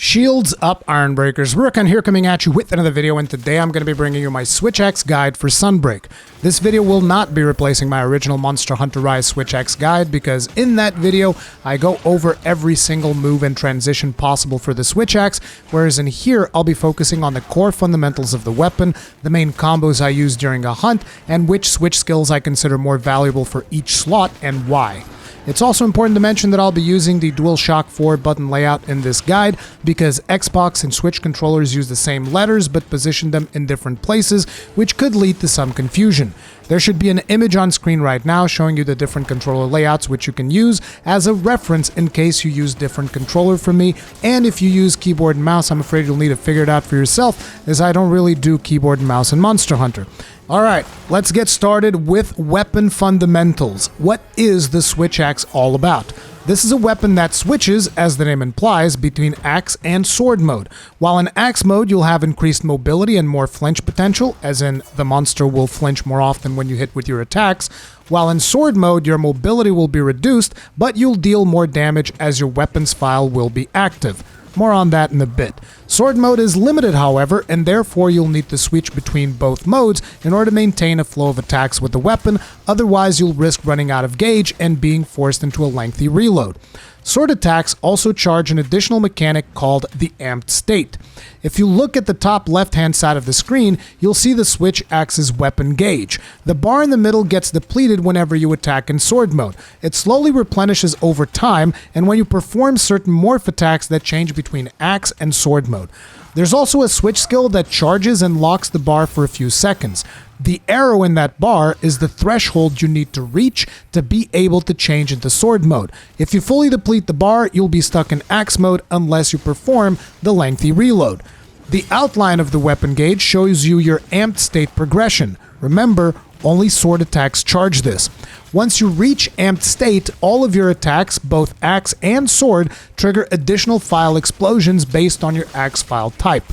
Shields up, Iron Breakers. Rurikhan here coming at you with another video, and today I'm going to be bringing you my Switch X guide for Sunbreak. This video will not be replacing my original Monster Hunter Rise Switch X guide, because in that video I go over every single move and transition possible for the Switch X, whereas in here I'll be focusing on the core fundamentals of the weapon, the main combos I use during a hunt, and which switch skills I consider more valuable for each slot and why. It's also important to mention that I'll be using the DualShock 4 button layout in this guide because Xbox and Switch controllers use the same letters but position them in different places, which could lead to some confusion. There should be an image on screen right now showing you the different controller layouts which you can use as a reference in case you use different controller from me, and if you use keyboard and mouse, I'm afraid you'll need to figure it out for yourself, as I don't really do keyboard and mouse in Monster Hunter. Alright, let's get started with weapon fundamentals. What is the Switch Axe all about? This is a weapon that switches, as the name implies, between axe and sword mode. While in axe mode you'll have increased mobility and more flinch potential, as in the monster will flinch more often when you hit with your attacks, while in sword mode your mobility will be reduced, but you'll deal more damage as your weapons file will be active. More on that in a bit. Sword mode is limited, however, and therefore you'll need to switch between both modes in order to maintain a flow of attacks with the weapon, otherwise you'll risk running out of gauge and being forced into a lengthy reload. Sword attacks also charge an additional mechanic called the amped state. If you look at the top left-hand side of the screen, you'll see the Switch Axe's weapon gauge. The bar in the middle gets depleted whenever you attack in sword mode. It slowly replenishes over time, and when you perform certain morph attacks that change between axe and sword mode. There's also a switch skill that charges and locks the bar for a few seconds. The arrow in that bar is the threshold you need to reach to be able to change into sword mode. If you fully deplete the bar, you'll be stuck in axe mode unless you perform the lengthy reload. The outline of the weapon gauge shows you your amped state progression. Remember, only sword attacks charge this. Once you reach amped state, all of your attacks, both axe and sword, trigger additional file explosions based on your axe file type.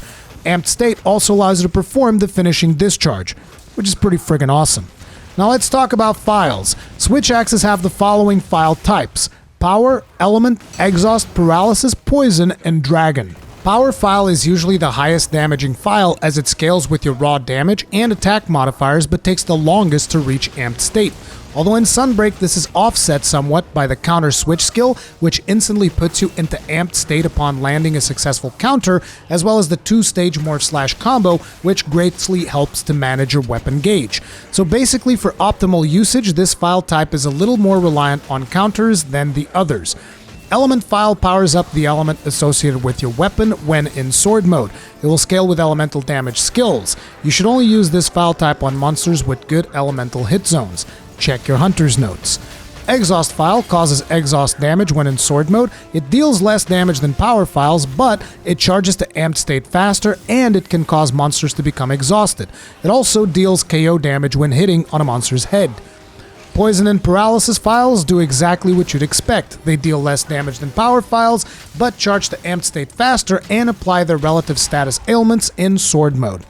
Amped state also allows you to perform the finishing discharge, which is pretty friggin' awesome. Now let's talk about files. Switch axes have the following file types: Power, Element, Exhaust, Paralysis, Poison, and Dragon. Power file is usually the highest damaging file as it scales with your raw damage and attack modifiers but takes the longest to reach amped state. Although in Sunbreak this is offset somewhat by the counter switch skill, which instantly puts you into amped state upon landing a successful counter, as well as the two-stage morph / combo, which greatly helps to manage your weapon gauge. So basically for optimal usage, this file type is a little more reliant on counters than the others. Element file powers up the element associated with your weapon when in sword mode. It will scale with elemental damage skills. You should only use this file type on monsters with good elemental hit zones. Check your hunter's notes. Exhaust file causes exhaust damage when in sword mode. It deals less damage than power files, but it charges to amped state faster and it can cause monsters to become exhausted. It also deals KO damage when hitting on a monster's head. Poison and Paralysis files do exactly what you'd expect. They deal less damage than power files, but charge to amped state faster and apply their relative status ailments in sword mode.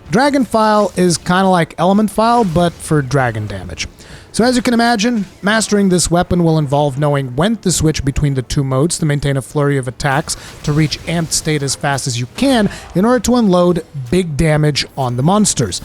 Dragon file is kinda like Element file, but for dragon damage. So as you can imagine, mastering this weapon will involve knowing when to switch between the two modes to maintain a flurry of attacks to reach amped state as fast as you can in order to unload big damage on the monsters.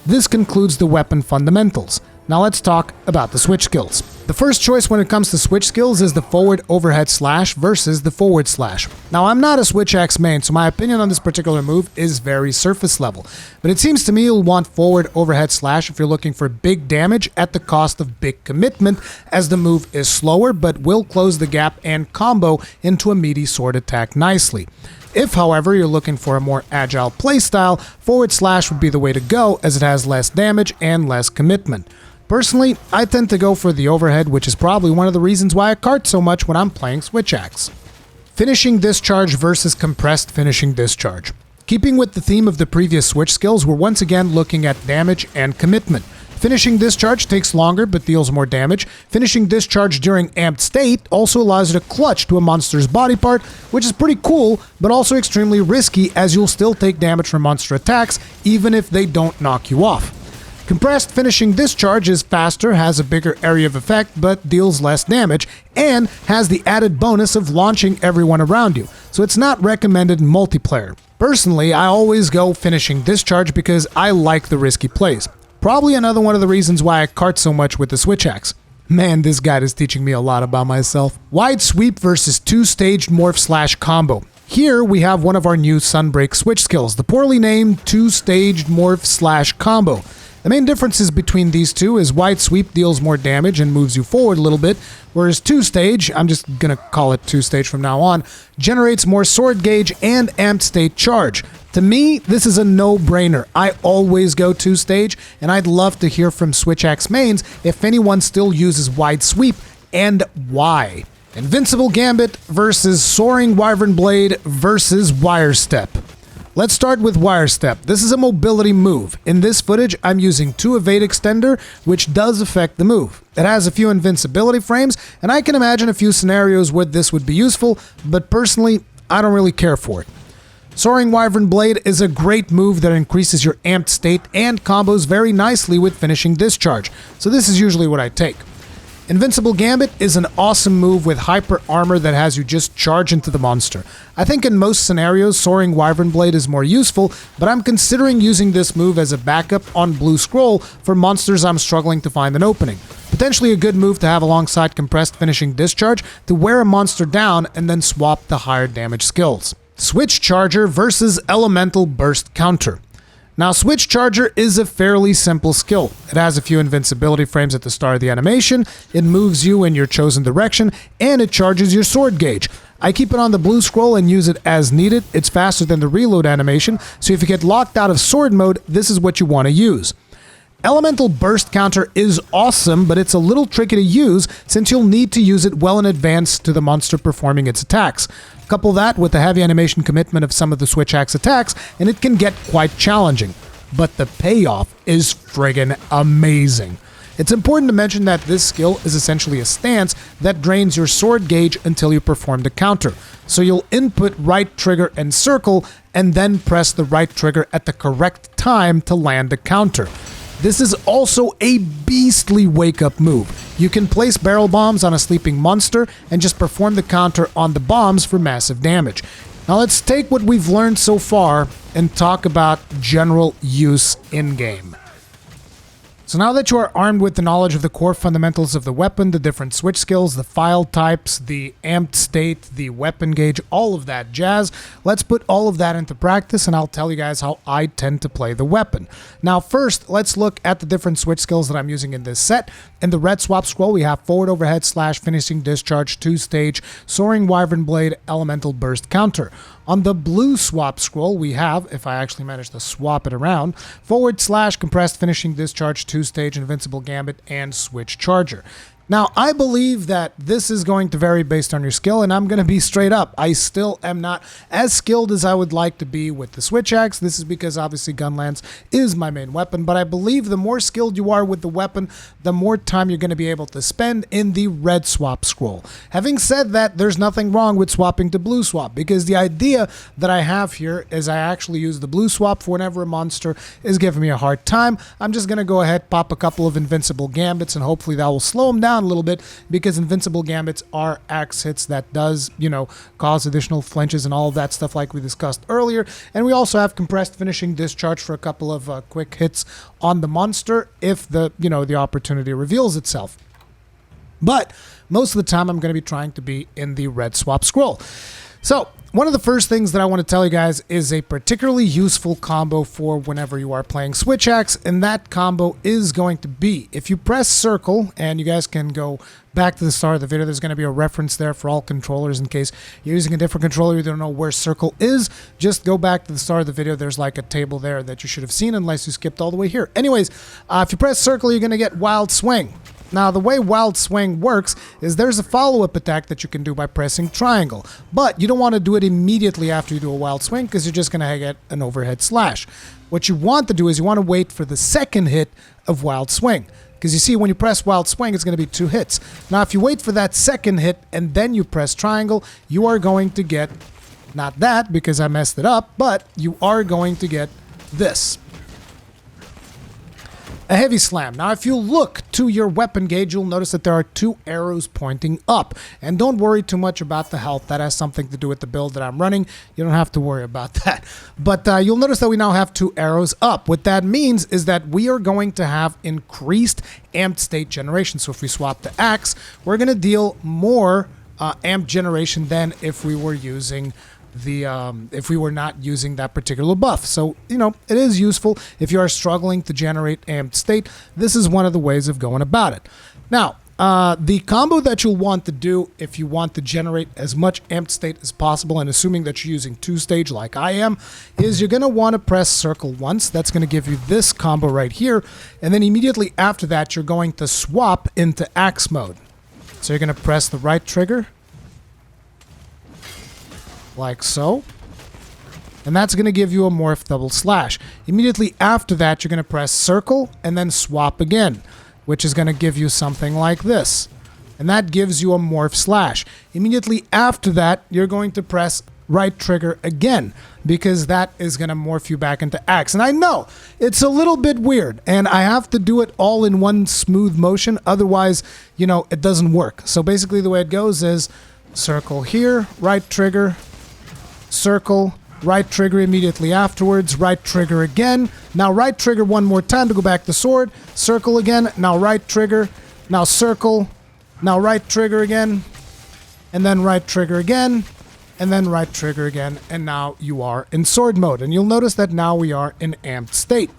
This concludes the weapon fundamentals. Now let's talk about the switch skills. The first choice when it comes to switch skills is the forward overhead slash versus the forward slash. Now I'm not a Switch Axe main, so my opinion on this particular move is very surface level. But it seems to me you'll want forward overhead slash if you're looking for big damage at the cost of big commitment, as the move is slower but will close the gap and combo into a meaty sword attack nicely. If, however, you're looking for a more agile playstyle, forward slash would be the way to go as it has less damage and less commitment. Personally, I tend to go for the overhead, which is probably one of the reasons why I cart so much when I'm playing Switch Axe. Finishing discharge versus compressed finishing discharge. Keeping with the theme of the previous switch skills, we're once again looking at damage and commitment. Finishing discharge takes longer but deals more damage. Finishing discharge during amped state also allows you to clutch to a monster's body part, which is pretty cool, but also extremely risky as you'll still take damage from monster attacks even if they don't knock you off. Compressed finishing discharge is faster, has a bigger area of effect, but deals less damage, and has the added bonus of launching everyone around you, so it's not recommended in multiplayer. Personally, I always go finishing discharge because I like the risky plays. Probably another one of the reasons why I cart so much with the switch axe. Man, this guide is teaching me a lot about myself. Wide sweep versus two-staged morph / combo. Here we have one of our new Sunbreak switch skills, the poorly named two-staged morph / combo. The main differences between these two is wide sweep deals more damage and moves you forward a little bit, whereas two-stage, I'm just gonna call it two-stage from now on, generates more sword gauge and amped state charge. To me, this is a no-brainer. I always go two-stage, and I'd love to hear from Switch Axe mains if anyone still uses wide sweep, and why. Invincible Gambit versus Soaring Wyvern Blade versus Wire Step. Let's start with Wire Step. This is a mobility move. In this footage, I'm using 2 Evade Extender, which does affect the move. It has a few invincibility frames, and I can imagine a few scenarios where this would be useful, but personally, I don't really care for it. Soaring Wyvern Blade is a great move that increases your amped state and combos very nicely with finishing discharge, so this is usually what I take. Invincible Gambit is an awesome move with hyper armor that has you just charge into the monster. I think in most scenarios, Soaring Wyvern Blade is more useful, but I'm considering using this move as a backup on Blue Scroll for monsters I'm struggling to find an opening. Potentially a good move to have alongside Compressed Finishing Discharge to wear a monster down and then swap the higher damage skills. Switch Charger versus Elemental Burst Counter. Now, Switch Charger is a fairly simple skill. It has a few invincibility frames at the start of the animation, it moves you in your chosen direction, and it charges your sword gauge. I keep it on the blue scroll and use it as needed. It's faster than the reload animation, so if you get locked out of sword mode, this is what you want to use. Elemental Burst Counter is awesome, but it's a little tricky to use since you'll need to use it well in advance to the monster performing its attacks. Couple that with the heavy animation commitment of some of the Switch Axe attacks, and it can get quite challenging. But the payoff is friggin' amazing. It's important to mention that this skill is essentially a stance that drains your sword gauge until you perform the counter. So you'll input right trigger and circle, and then press the right trigger at the correct time to land the counter. This is also a beastly wake-up move. You can place barrel bombs on a sleeping monster and just perform the counter on the bombs for massive damage. Now let's take what we've learned so far and talk about general use in-game. So now that you are armed with the knowledge of the core fundamentals of the weapon, the different switch skills, the Phial types, the amped state, the weapon gauge, all of that jazz, let's put all of that into practice and I'll tell you guys how I tend to play the weapon. Now first, let's look at the different switch skills that I'm using in this set. In the red swap scroll, we have forward overhead / finishing discharge, 2-stage, Soaring Wyvern Blade, Elemental Burst Counter. On the blue swap scroll, we have, if I actually manage to swap it around, forward / compressed finishing discharge, 2-stage, Invincible Gambit, and Switch Charger. Now, I believe that this is going to vary based on your skill, and I'm going to be straight up. I still am not as skilled as I would like to be with the Switch Axe. This is because obviously Gunlance is my main weapon, but I believe the more skilled you are with the weapon, the more time you're going to be able to spend in the red swap scroll. Having said that, there's nothing wrong with swapping to blue swap, because the idea that I have here is I actually use the blue swap for whenever a monster is giving me a hard time. I'm just going to go ahead, pop a couple of Invincible Gambits, and hopefully that will slow them down a little bit, because Invincible Gambits are axe hits that does, cause additional flinches and all of that stuff like we discussed earlier. And we also have compressed finishing discharge for a couple of quick hits on the monster if the opportunity reveals itself. But most of the time I'm going to be trying to be in the red swap scroll. So one of the first things that I want to tell you guys is a particularly useful combo for whenever you are playing Switch Axe, and that combo is going to be, if you press circle, and you guys can go back to the start of the video, there's going to be a reference there for all controllers in case you're using a different controller, you don't know where circle is, just go back to the start of the video, there's like a table there that you should have seen unless you skipped all the way here. Anyways, if you press circle, you're going to get Wild Swing. Now, the way Wild Swing works is there's a follow-up attack that you can do by pressing triangle, but you don't want to do it immediately after you do a Wild Swing because you're just going to get an overhead slash. What you want to do is you want to wait for the second hit of Wild Swing, because you see when you press Wild Swing, it's going to be 2 hits. Now, if you wait for that second hit and then you press triangle, you are going to get, not that because I messed it up, but you are going to get this. a heavy slam. Now, if you look to your weapon gauge, you'll notice that there are 2 arrows pointing up. And don't worry too much about the health. That has something to do with the build that I'm running. You don't have to worry about that. But you'll notice that we now have 2 arrows up. What that means is that we are going to have increased amped state generation. So if we swap the axe, we're going to deal more amp generation than if we were using if we were not using that particular buff. So, you know, it is useful if you are struggling to generate amped state. This is one of the ways of going about it. Now, the combo that you'll want to do if you want to generate as much amped state as possible, and assuming that you're using 2-stage like I am, is you're going to want to press circle once. That's going to give you this combo right here. And then immediately after that, you're going to swap into axe mode. So you're going to press the right trigger, like so, and that's going to give you a morph double slash. Immediately after that, you're going to press circle and then swap again, which is going to give you something like this, and that gives you a morph slash. Immediately after that, you're going to press right trigger again, because that is going to morph you back into axe. And I know it's a little bit weird, and I have to do it all in one smooth motion, otherwise, you know, it doesn't work. So basically the way it goes is circle here, right trigger, circle, right trigger immediately afterwards, right trigger again, now right trigger one more time to go back to sword, circle again, now right trigger, now circle, now right trigger again, and then right trigger again, and then right trigger again, and now you are in sword mode. And you'll notice that now we are in amped state.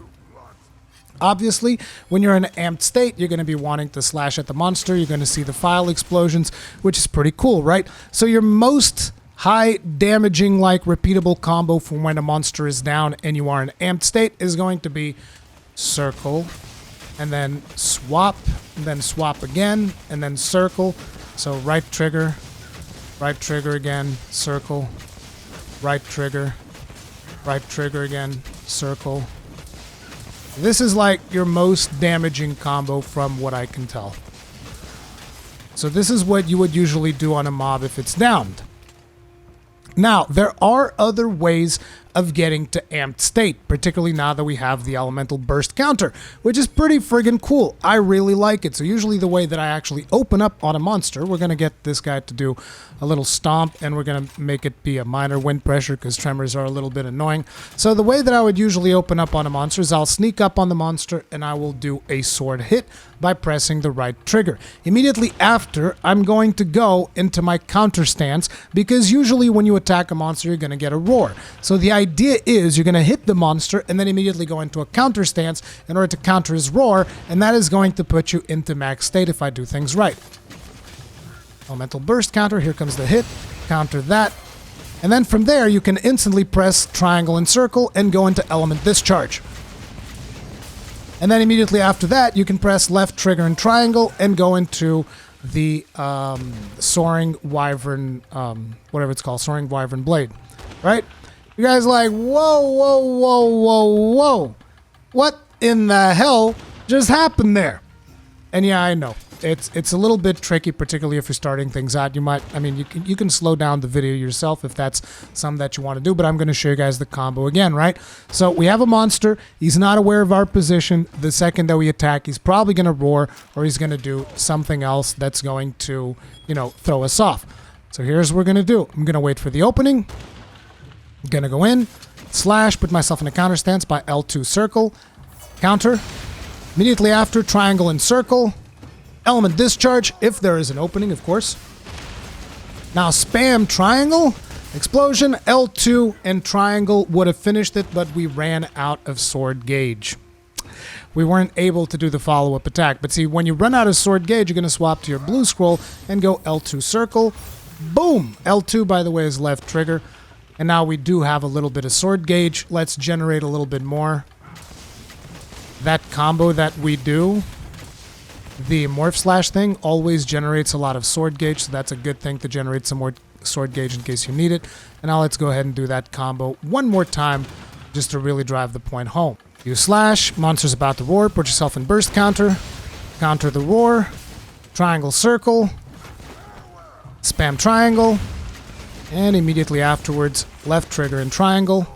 Obviously, when you're in an amped state, you're going to be wanting to slash at the monster. You're going to see the Phial explosions, which is pretty cool, right? So your most high damaging, like, repeatable combo for when a monster is down and you are in amped state is going to be circle, and then swap again, and then circle. So right trigger again, circle, right trigger again, circle. This is like your most damaging combo from what I can tell. So this is what you would usually do on a mob if it's downed. Now, there are other ways of getting to amped state, particularly now that we have the elemental burst counter, which is pretty friggin' cool. I really like it. So usually the way that I actually open up on a monster, we're going to get this guy to do a little stomp, and we're going to make it be a minor wind pressure because tremors are a little bit annoying. So the way that I would usually open up on a monster is I'll sneak up on the monster and I will do a sword hit by pressing the right trigger. Immediately after, I'm going to go into my counter stance, because usually when you attack a monster, you're going to get a roar. So the idea is you're going to hit the monster and then immediately go into a counter stance in order to counter his roar, and that is going to put you into max state if I do things right. Elemental burst counter, here comes the hit, counter that, and then from there you can instantly press triangle and circle and go into element discharge. And then immediately after that, you can press left trigger and triangle and go into the soaring wyvern, whatever it's called, soaring wyvern blade, right? You guys are like, whoa. What in the hell just happened there? And yeah, I know. It's a little bit tricky, particularly if you're starting things out. You might, I mean, you can slow down the video yourself if that's something that you want to do, but I'm going to show you guys the combo again, right? So we have a monster. He's not aware of our position. The second that we attack, he's probably going to roar, or he's going to do something else that's going to, you know, throw us off. So here's what we're going to do. I'm going to wait for the opening. I'm going to go in, slash, put myself in a counter stance by L2 circle, counter. Immediately after, triangle and circle. Element discharge, if there is an opening, of course. Now spam triangle, explosion, L2, and triangle would have finished it, but we ran out of sword gauge. We weren't able to do the follow-up attack. But see, when you run out of sword gauge, you're going to swap to your blue scroll and go L2 circle. Boom! L2, by the way, is left trigger. And now we do have a little bit of sword gauge. Let's generate a little bit more. That combo that we do, the morph slash thing, always generates a lot of sword gauge, so that's a good thing to generate some more sword gauge in case you need it. And now let's go ahead and do that combo one more time just to really drive the point home. You slash, monster's about to roar, put yourself in burst counter, counter the roar, triangle circle, spam triangle, and immediately afterwards left trigger and triangle,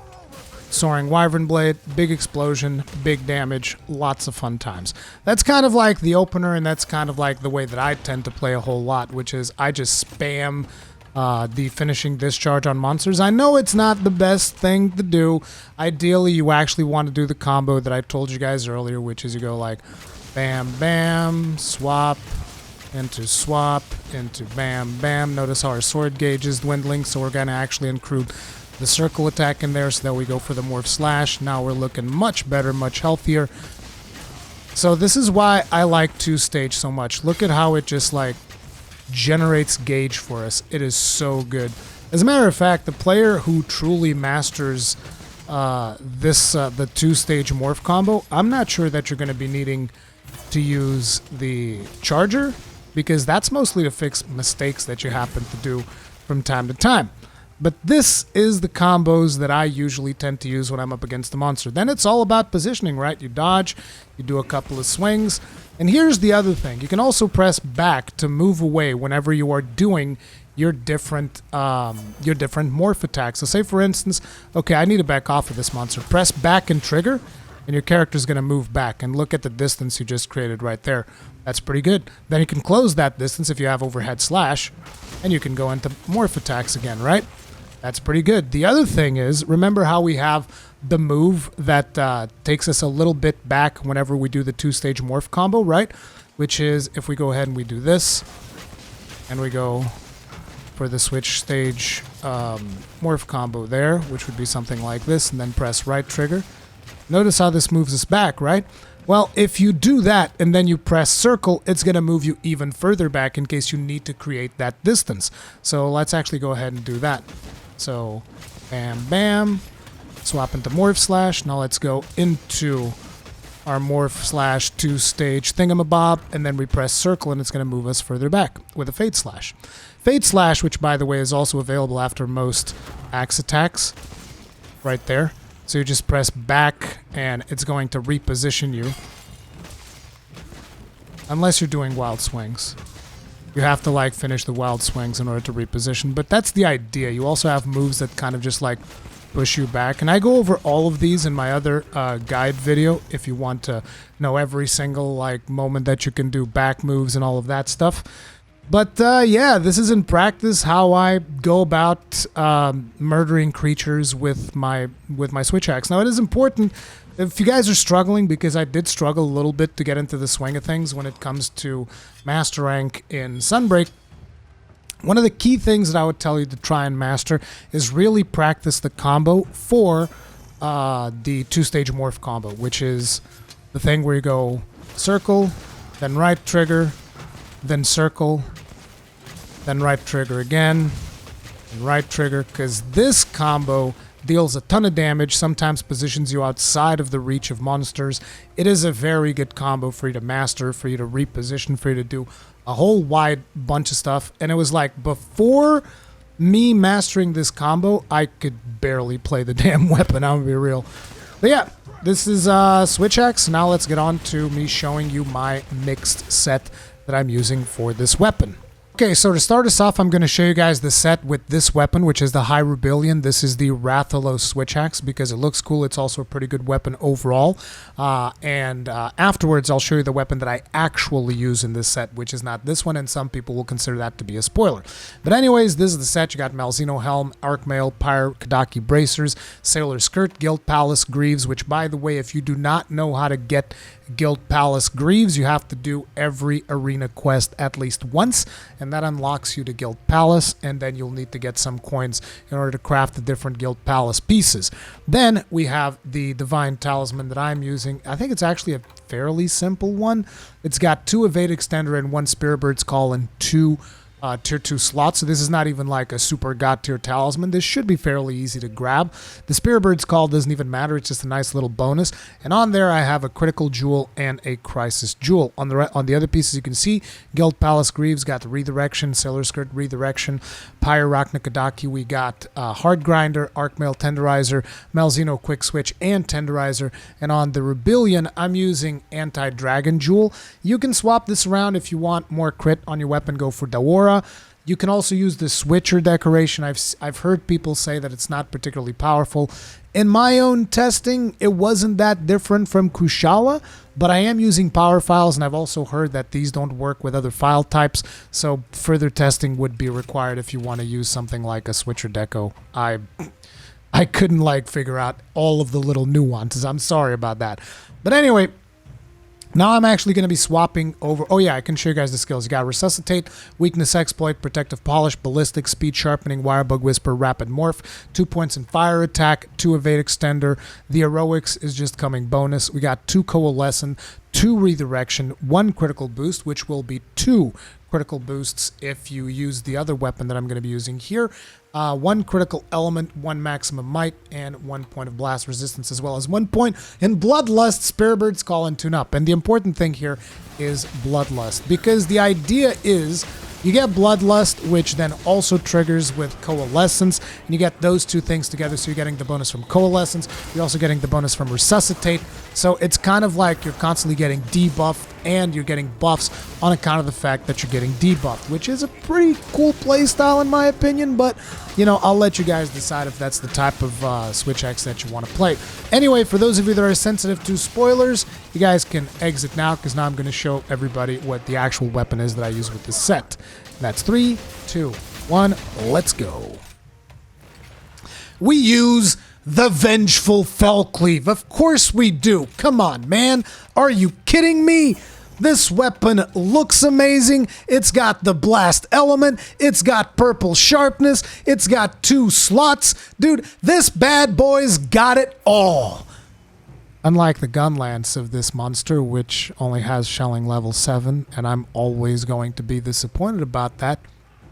Soaring Wyvern Blade, big explosion, big damage, lots of fun times. That's kind of like the opener, and that's kind of like the way that I tend to play a whole lot, which is I just spam the finishing discharge on monsters. I know it's not the best thing to do. Ideally, you actually want to do the combo that I told you guys earlier, which is you go like bam, bam, swap, into swap, into bam, bam. Notice how our sword gauge is dwindling, so we're going to actually include the circle attack in there so that we go for the morph slash. Now we're looking much better, much healthier. So this is why I like 2-stage so much. Look at how it just like generates gauge for us. It is so good. As a matter of fact, the player who truly masters the 2-stage morph combo, I'm not sure that you're going to be needing to use the charger, because that's mostly to fix mistakes that you happen to do from time to time. But this is the combos that I usually tend to use when I'm up against the monster. Then it's all about positioning, right? You dodge, you do a couple of swings. And here's the other thing. You can also press back to move away whenever you are doing your different morph attacks. So say, for instance, okay, I need to back off of this monster. Press back and trigger, and your character's going to move back. And look at the distance you just created right there. That's pretty good. Then you can close that distance if you have overhead slash, and you can go into morph attacks again, right? That's pretty good. The other thing is, remember how we have the move that takes us a little bit back whenever we do the 2-stage morph combo, right? Which is if we go ahead and we do this, and we go for the switch stage morph combo there, which would be something like this, and then press right trigger. Notice how this moves us back, right? Well, if you do that and then you press circle, it's going to move you even further back in case you need to create that distance. So let's actually go ahead and do that. So, bam, bam, swap into morph slash. Now let's go into our morph slash 2-stage thingamabob, and then we press circle, and it's going to move us further back with a fade slash. Fade slash, which by the way is also available after most axe attacks, right there. So you just press back, and it's going to reposition you. Unless you're doing wild swings. You have to like finish the wild swings in order to reposition, but that's the idea. You also have moves that kind of just like push you back, and I go over all of these in my other guide video if you want to know every single like moment that you can do back moves and all of that stuff. But yeah, this is in practice how I go about murdering creatures with my switch axe. Now it is important if you guys are struggling, because I did struggle a little bit to get into the swing of things when it comes to master rank in Sunbreak. One of the key things that I would tell you to try and master is really practice the combo for the 2-stage morph combo, which is the thing where you go circle, then right trigger, then circle, then right trigger again, and right trigger, because this combo deals a ton of damage, sometimes positions you outside of the reach of monsters. It is a very good combo for you to master, for you to reposition, for you to do a whole wide bunch of stuff. And it was like, before me mastering this combo, I could barely play the damn weapon, I'm gonna be real. But yeah, this is Switch Axe. Now let's get on to me showing you my mixed set that I'm using for this weapon. Okay, so to start us off, I'm going to show you guys the set with this weapon, which is the High Rebellion. This is the Rathalos Switch Axe because it looks cool. It's also a pretty good weapon overall. Afterwards, I'll show you the weapon that I actually use in this set, which is not this one, and some people will consider that to be a spoiler. But anyways, this is the set. You got Malzeno Helm, Archmail, Pyre, Kadaki Bracers, Sailor Skirt, Guild Palace Greaves, which, by the way, if you do not know how to get Guild Palace Greaves, you have to do every arena quest at least once, and that unlocks you to Guild Palace, and then you'll need to get some coins in order to craft the different Guild Palace pieces. Then we have the Divine Talisman that I'm using. I think it's actually a fairly simple one. It's got 2 Evade Extender and 1 Spiritbird's Call and 2 tier 2 slots, so this is not even like a super god tier talisman. This should be fairly easy to grab. The Spiritbird's Call doesn't even matter, it's just a nice little bonus. And on there I have a Critical Jewel and a Crisis Jewel. On the other pieces you can see, Guild Palace Greaves got the Redirection, Sailor Skirt Redirection, Pyre Rachna Kadaki, we got Hard Grinder, Archmail Tenderizer, Malzeno Quick Switch, and Tenderizer. And on the Rebellion, I'm using Anti-Dragon Jewel. You can swap this around if you want more crit on your weapon, go for Dawara. You can also use the switcher decoration. I've heard people say that it's not particularly powerful. In my own testing, it wasn't that different from Kushala, but I am using power files, and I've also heard that these don't work with other file types, so further testing would be required if you want to use something like a switcher deco. I couldn't like figure out all of the little nuances. I'm sorry about that. But anyway, now I'm actually going to be swapping over. Oh yeah, I can show you guys the skills. You got Resuscitate, Weakness Exploit, Protective Polish, Ballistic, Speed Sharpening, Wirebug Whisper, Rapid Morph, 2 points in Fire Attack, 2 Evade Extender. The Heroics is just coming bonus. We got 2 Coalescent, 2 Redirection, 1 Critical Boost, which will be 2 critical boosts if you use the other weapon that I'm going to be using here. 1 critical element, 1 maximum might, and 1 point of blast resistance, as well as 1 point in Bloodlust, Sparebird's Call, and Tune Up. And the important thing here is Bloodlust, because the idea is you get Bloodlust, which then also triggers with Coalescence, and you get those two things together, so you're getting the bonus from Coalescence, you're also getting the bonus from Resuscitate, so it's kind of like you're constantly getting debuffed, and you're getting buffs on account of the fact that you're getting debuffed, which is a pretty cool playstyle in my opinion, but, you know, I'll let you guys decide if that's the type of Switch X that you want to play. Anyway, for those of you that are sensitive to spoilers, you guys can exit now, because now I'm going to show everybody what the actual weapon is that I use with this set. That's 3, 2, 1, let's go. We use the Vengeful Felcleave. Of course we do. Come on, man. Are you kidding me? This weapon looks amazing. It's got the blast element. It's got purple sharpness. It's got 2 slots. Dude, this bad boy's got it all. Unlike the gun lance of this monster, which only has shelling level 7, and I'm always going to be disappointed about that.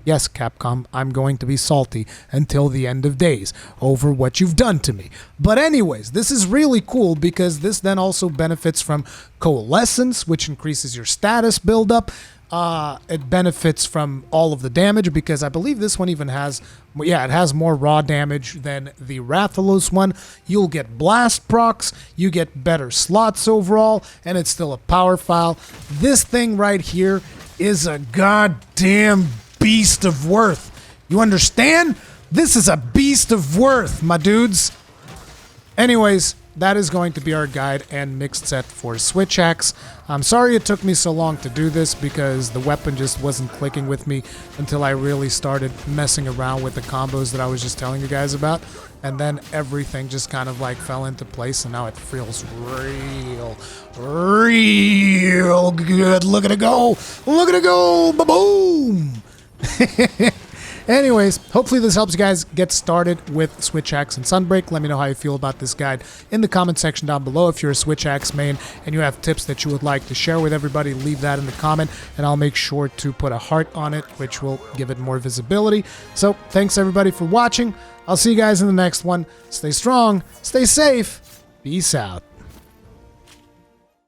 Yes, Capcom, I'm going to be salty until the end of days over what you've done to me. But anyways, this is really cool because this then also benefits from Coalescence, which increases your status buildup. It benefits from all of the damage because I believe this one even has, yeah, it has more raw damage than the Rathalos one. You'll get blast procs, you get better slots overall, and it's still a power file. This thing right here is a goddamn beast of worth. You understand? This is a beast of worth, my dudes. Anyways, that is going to be our guide and mixed set for Switch X. I'm sorry it took me so long to do this because the weapon just wasn't clicking with me until I really started messing around with the combos that I was just telling you guys about. And then everything just kind of like fell into place, and now it feels real good. Look at it go! Look at it go! Ba-boom! Anyways, hopefully this helps you guys get started with Switch X and Sunbreak. Let me know how you feel about this guide in the comment section down below. If you're a Switch X main and you have tips that you would like to share with everybody, leave that in the comment, and I'll make sure to put a heart on it, which will give it more visibility. So, thanks everybody for watching. I'll see you guys in the next one. Stay strong, stay safe, peace out.